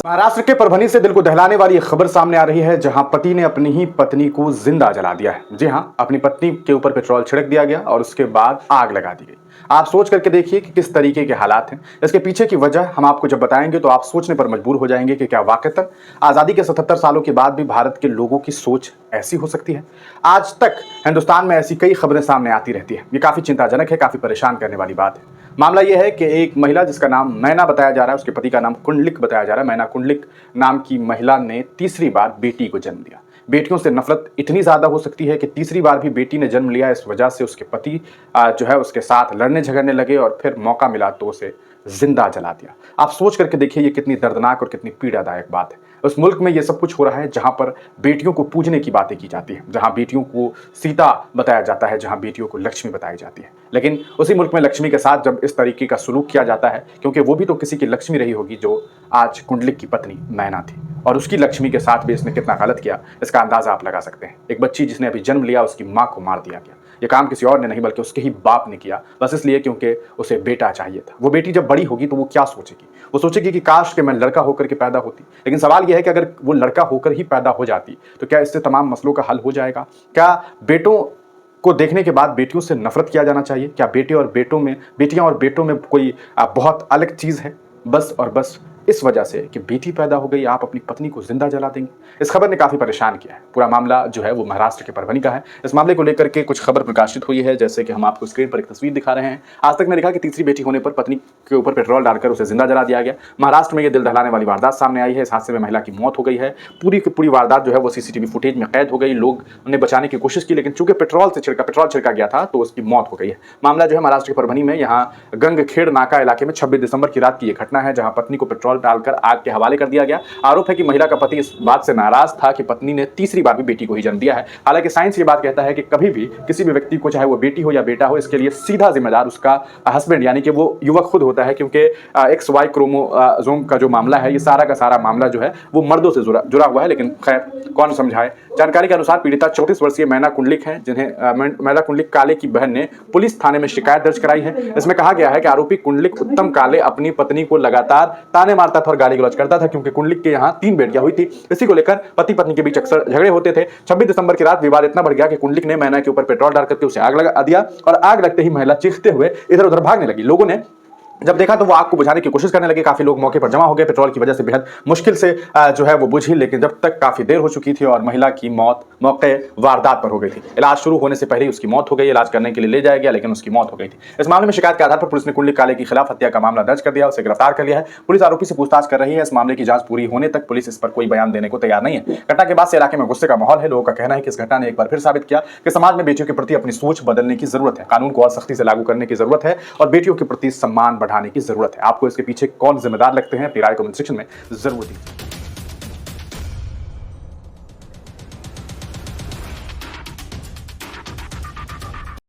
महाराष्ट्र के परभनी से दिल को दहलाने वाली एक खबर सामने आ रही है, जहां पति ने अपनी ही पत्नी को जिंदा जला दिया है। जी हां, अपनी पत्नी के ऊपर पेट्रोल छिड़क दिया गया और उसके बाद आग लगा दी गई। आप सोच करके देखिए कि किस तरीके के हालात हैं। इसके पीछे की वजह हम आपको जब बताएंगे तो आप सोचने पर मजबूर हो जाएंगे कि क्या वाकईतन आजादी के 77 सालों के बाद भी भारत के लोगों की सोच ऐसी हो सकती है। आज तक हिंदुस्तान में ऐसी कई खबरें सामने आती रहती है। ये काफी चिंताजनक है, काफी परेशान करने वाली बात है। मामला यह है कि एक महिला जिसका नाम मैना बताया जा रहा है, उसके पति का नाम कुंडलिक बताया जा रहा है। मैना कुंडलिक नाम की महिला ने तीसरी बार बेटी को जन्म दिया। बेटियों से नफरत इतनी ज्यादा हो सकती है कि तीसरी बार भी बेटी ने जन्म लिया, इस वजह से उसके पति जो है उसके साथ लड़ने झगड़ने लगे और फिर मौका मिला तो उसे जिंदा जला दिया। आप सोच करके देखिए ये कितनी दर्दनाक और कितनी पीड़ादायक बात है। उस मुल्क में ये सब कुछ हो रहा है जहां पर बेटियों को पूजने की बातें की जाती है, जहां बेटियों को सीता बताया जाता है, जहां बेटियों को लक्ष्मी बताई जाती है। लेकिन उसी मुल्क में लक्ष्मी के साथ जब इस तरीके का सलूक किया जाता है, क्योंकि वो भी तो किसी की लक्ष्मी रही होगी जो आज कुंडलिक की पत्नी मैना थी, और उसकी लक्ष्मी के साथ भी इसने कितना गलत किया इसका अंदाजा आप लगा सकते हैं। एक बच्ची जिसने अभी जन्म लिया, उसकी मां को मार दिया गया। ये काम किसी और ने नहीं बल्कि उसके ही बाप ने किया, बस इसलिए क्योंकि उसे बेटा चाहिए था। वो बेटी जब बड़ी होगी तो वो क्या सोचेगी? वो सोचेगी कि काश कि मैं लड़का होकर के पैदा होती। लेकिन सवाल यह है कि अगर वो लड़का होकर ही पैदा हो जाती तो क्या इससे तमाम मसलों का हल हो जाएगा? क्या बेटों को देखने के बाद बेटियों से नफरत किया जाना चाहिए? क्या बेटियां और बेटों में कोई बहुत अलग चीज है? बस और बस इस वजह से कि बेटी पैदा हो गई आप अपनी पत्नी को जिंदा जला देंगे। इस खबर ने काफी परेशान किया है। पूरा मामला जो है वो महाराष्ट्र के परभनी का है। इस मामले को लेकर के कुछ खबर प्रकाशित हुई है, जैसे कि हम आपको स्क्रीन पर एक तस्वीर दिखा रहे हैं। आज तक ने लिखा कि तीसरी बेटी होने पर पत्नी के ऊपर पेट्रोल डालकर उसे जिंदा जला दिया गया। महाराष्ट्र में यह दिल दहलाने वाली वारदात सामने आई है। इस हादसे में महिला की मौत हो गई है। पूरी की पूरी वारदात जो है वो सीसीटीवी फुटेज में कैद हो गई। लोग उन्हें बचाने की कोशिश की, लेकिन चूंकि पेट्रोल छिड़का गया था तो उसकी मौत हो गई है। मामला जो है महाराष्ट्र के परभनी में यहाँ गंगखेड़ नाका इलाके में 26 दिसंबर की रात की यह घटना है, जहां पत्नी को पेट्रोल डालकर आग के हवाले कर दिया गया। आरोप है कि महिला का पति इस बात से नाराज था कि पत्नी ने तीसरी बार भी बेटी को ही जन्म दिया है। हालांकि साइंस ये बात कहता है कि कभी भी किसी भी व्यक्ति को, चाहे वो बेटी हो या बेटा हो, इसके लिए सीधा जिम्मेदार उसका हस्बैंड यानी कि वो युवक खुद होता है, क्योंकि XY क्रोमोसोम का जो मामला है, ये सारा का सारा मामला जो है वो मर्दों से जुड़ा हुआ है। लेकिन खैर कौन समझाए। जानकारी के अनुसार पीड़िता 34 वर्षीय मैना कुंडलिक है, जिन्हें मैना कुंडलिक काले की बहन ने पुलिस थाने में शिकायत दर्ज कराई है। इसमें कहा गया है कि आरोपी कुंडलिक उत्तम काले अपनी पत्नी को लगातार ताने मारता था और गाली गलौज करता था, क्योंकि कुंडलिक के यहाँ 3 बेटियां हुई थी। इसी को लेकर पति पत्नी के बीच अक्सर झगड़े होते थे। 26 दिसंबर की रात विवाद इतना बढ़ गया कि कुंडलिक ने मैना के ऊपर पेट्रोल डाल करके उसे आग लगा दिया और आग लगते ही महिला चीखते हुए इधर उधर भागने लगी। लोगों ने जब देखा तो वो आग को बुझाने की कोशिश करने लगे। काफी लोग मौके पर जमा हो गए। पेट्रोल की वजह से बेहद मुश्किल से जो है वो बुझी, लेकिन जब तक काफी देर हो चुकी थी और महिला की मौत मौके वारदात पर हो गई थी। इलाज शुरू होने से पहले ही उसकी मौत हो गई। इलाज करने के लिए ले जाया गया, लेकिन उसकी मौत हो गई थी। इस मामले में शिकायत के आधार पर पुलिस ने कुंडलिक काले के खिलाफ हत्या का मामला दर्ज कर दिया, उसे गिरफ्तार कर लिया है। पुलिस आरोपी से पूछताछ कर रही है। इस मामले की जांच पूरी होने तक पुलिस इस पर कोई बयान देने को तैयार नहीं है। घटना के बाद से इलाके में गुस्से का माहौल है। लोगों का कहना है कि इस घटना ने एक बार फिर साबित किया कि समाज में बेटियों के प्रति अपनी सोच बदलने की जरूरत है, कानून को और सख्ती से लागू करने की जरूरत है और बेटियों के प्रति सम्मान बढ़ाने की जरूरत है। आपको इसके पीछे कौन जिम्मेदार लगते हैं? अपनी राय कमेंट सेक्शन में जरूर दीजिए।